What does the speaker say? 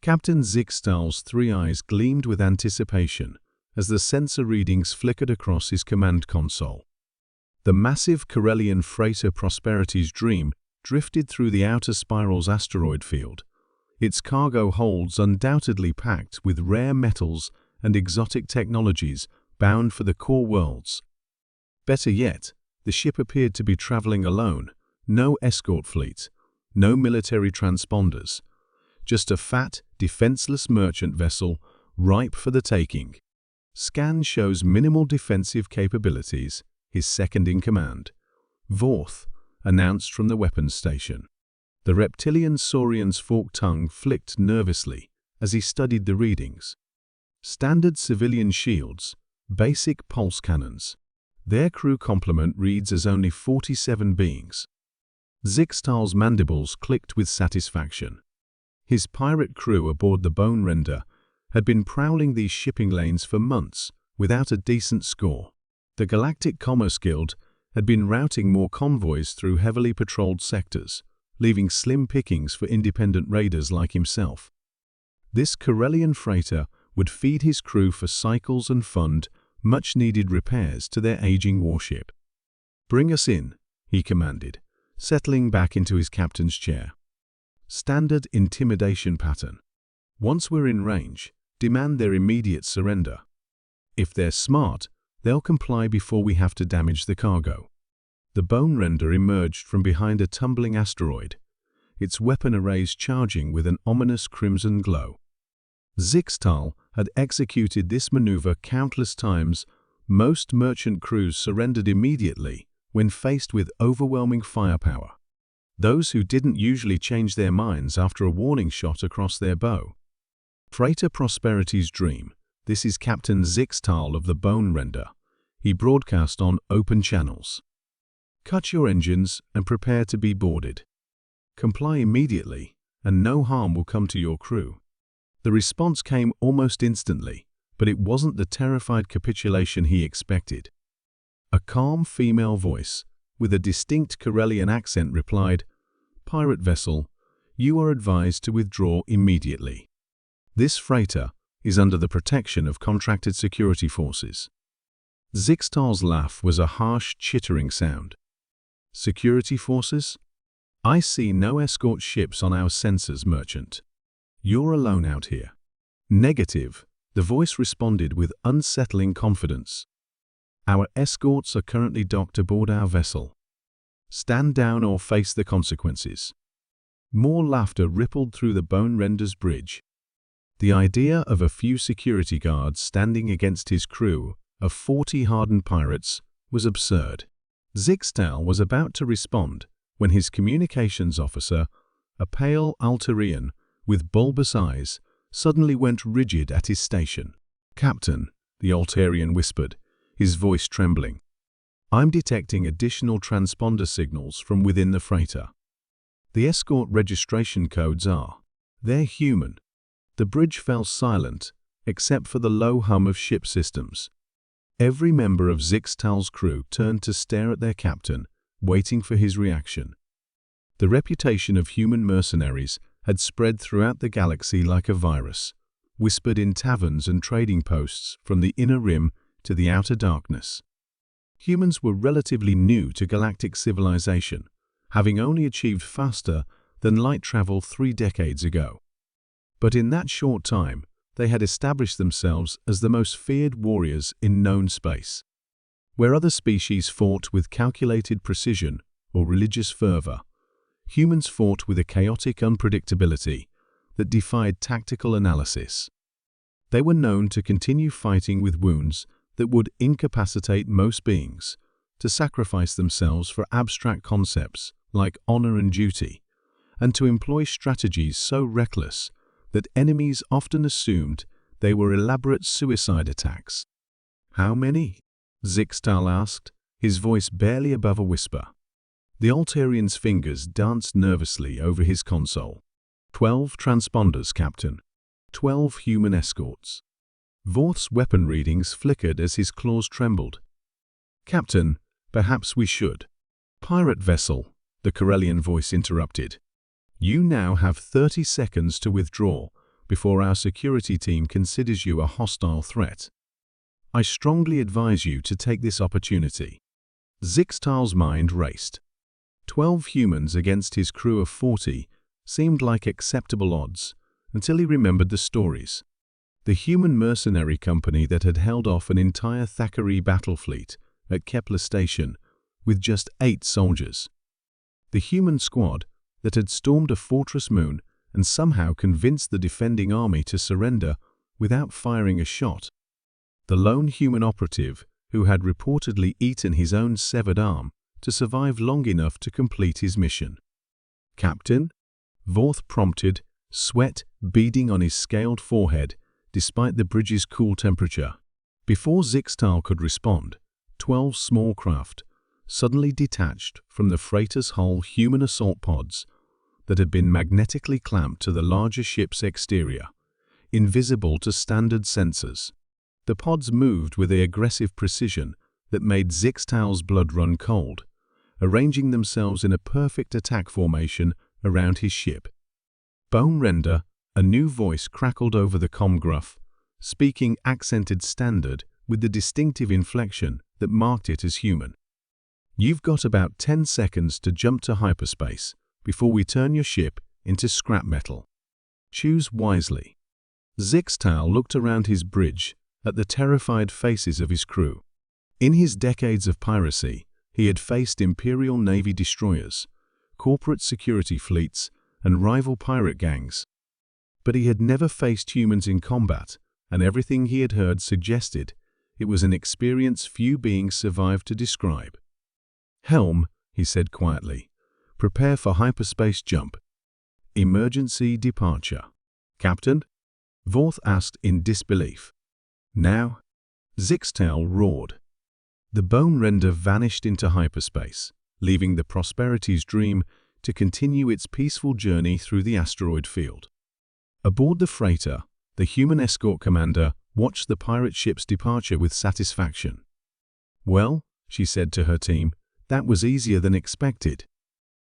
Captain Zixtal's three eyes gleamed with anticipation as the sensor readings flickered across his command console. The massive Corellian freighter Prosperity's Dream drifted through the outer spiral's asteroid field, its cargo holds undoubtedly packed with rare metals and exotic technologies bound for the core worlds. Better yet, the ship appeared to be traveling alone, no escort fleet, no military transponders, just a fat, defenseless merchant vessel ripe for the taking. Scan shows minimal defensive capabilities, his second-in-command. Vorth announced from the weapons station. The reptilian saurian's forked tongue flicked nervously as he studied the readings. Standard civilian shields, basic pulse cannons. Their crew complement reads as only 47 beings. Zixtal's mandibles clicked with satisfaction. His pirate crew aboard the Bone Render had been prowling these shipping lanes for months without a decent score. The Galactic Commerce Guild had been routing more convoys through heavily patrolled sectors, leaving slim pickings for independent raiders like himself. This Corellian freighter would feed his crew for cycles and fund much-needed repairs to their aging warship. "Bring us in," he commanded, settling back into his captain's chair. Standard intimidation pattern. Once we're in range, demand their immediate surrender. If they're smart, they'll comply before we have to damage the cargo. The Bone Render emerged from behind a tumbling asteroid, its weapon arrays charging with an ominous crimson glow. Zixtal had executed this maneuver countless times. Most merchant crews surrendered immediately when faced with overwhelming firepower. Those who didn't usually change their minds after a warning shot across their bow. Freighter Prosperity's Dream. This is Captain Zixtal of the Bone Render. He broadcast on open channels. Cut your engines and prepare to be boarded. Comply immediately, and no harm will come to your crew. The response came almost instantly, but it wasn't the terrified capitulation he expected. A calm female voice, with a distinct Corellian accent, replied, "Pirate vessel, you are advised to withdraw immediately. This freighter is under the protection of contracted security forces." Zixtal's laugh was a harsh, chittering sound. "Security forces? I see no escort ships on our sensors, merchant. You're alone out here." "Negative," the voice responded with unsettling confidence. "Our escorts are currently docked aboard our vessel. Stand down or face the consequences." More laughter rippled through the Bone Render's bridge. The idea of a few security guards standing against his crew of 40 hardened pirates was absurd. Zixtal was about to respond when his communications officer, a pale Altarian with bulbous eyes, suddenly went rigid at his station. "Captain," the Altarian whispered, his voice trembling, "I'm detecting additional transponder signals from within the freighter. The escort registration codes they're human." The bridge fell silent, except for the low hum of ship systems. Every member of Zixtal's crew turned to stare at their captain, waiting for his reaction. The reputation of human mercenaries had spread throughout the galaxy like a virus, whispered in taverns and trading posts from the inner rim to the outer darkness. Humans were relatively new to galactic civilization, having only achieved faster than light travel 3 decades ago. But in that short time, they had established themselves as the most feared warriors in known space. Where other species fought with calculated precision or religious fervor, humans fought with a chaotic unpredictability that defied tactical analysis. They were known to continue fighting with wounds that would incapacitate most beings, to sacrifice themselves for abstract concepts like honor and duty, and to employ strategies so reckless that enemies often assumed they were elaborate suicide attacks. "How many?" Zixtal asked, his voice barely above a whisper. The Altarian's fingers danced nervously over his console. 12 transponders, Captain. 12 human escorts." Vorth's weapon readings flickered as his claws trembled. "Captain, perhaps we should." "Pirate vessel," the Corellian voice interrupted. "You now have 30 seconds to withdraw before our security team considers you a hostile threat. I strongly advise you to take this opportunity." Zixtal's mind raced. 12 humans against his crew of 40 seemed like acceptable odds, until he remembered the stories. The human mercenary company that had held off an entire Thackeray battle fleet at Kepler Station with just 8 soldiers. The human squad that had stormed a fortress moon and somehow convinced the defending army to surrender without firing a shot. The lone human operative who had reportedly eaten his own severed arm to survive long enough to complete his mission. "Captain?" Vorth prompted, sweat beading on his scaled forehead despite the bridge's cool temperature. Before Zixtal could respond, 12 small craft suddenly detached from the freighter's hull human assault pods that had been magnetically clamped to the larger ship's exterior, invisible to standard sensors. The pods moved with a aggressive precision that made Zixtal's blood run cold, arranging themselves in a perfect attack formation around his ship. "Bone Render," a new voice crackled over the comm gruff, speaking accented standard with the distinctive inflection that marked it as human. "You've got about 10 seconds to jump to hyperspace before we turn your ship into scrap metal. Choose wisely." Zixtal looked around his bridge at the terrified faces of his crew. In his decades of piracy, he had faced Imperial Navy destroyers, corporate security fleets, and rival pirate gangs. But he had never faced humans in combat, and everything he had heard suggested it was an experience few beings survived to describe. "Helm," he said quietly, "prepare for hyperspace jump. Emergency departure." "Captain?" Vorth asked in disbelief. "Now?" Zixtal roared. The Bone Render vanished into hyperspace, leaving the Prosperity's Dream to continue its peaceful journey through the asteroid field. Aboard the freighter, the human escort commander watched the pirate ship's departure with satisfaction. "Well," she said to her team, "that was easier than expected."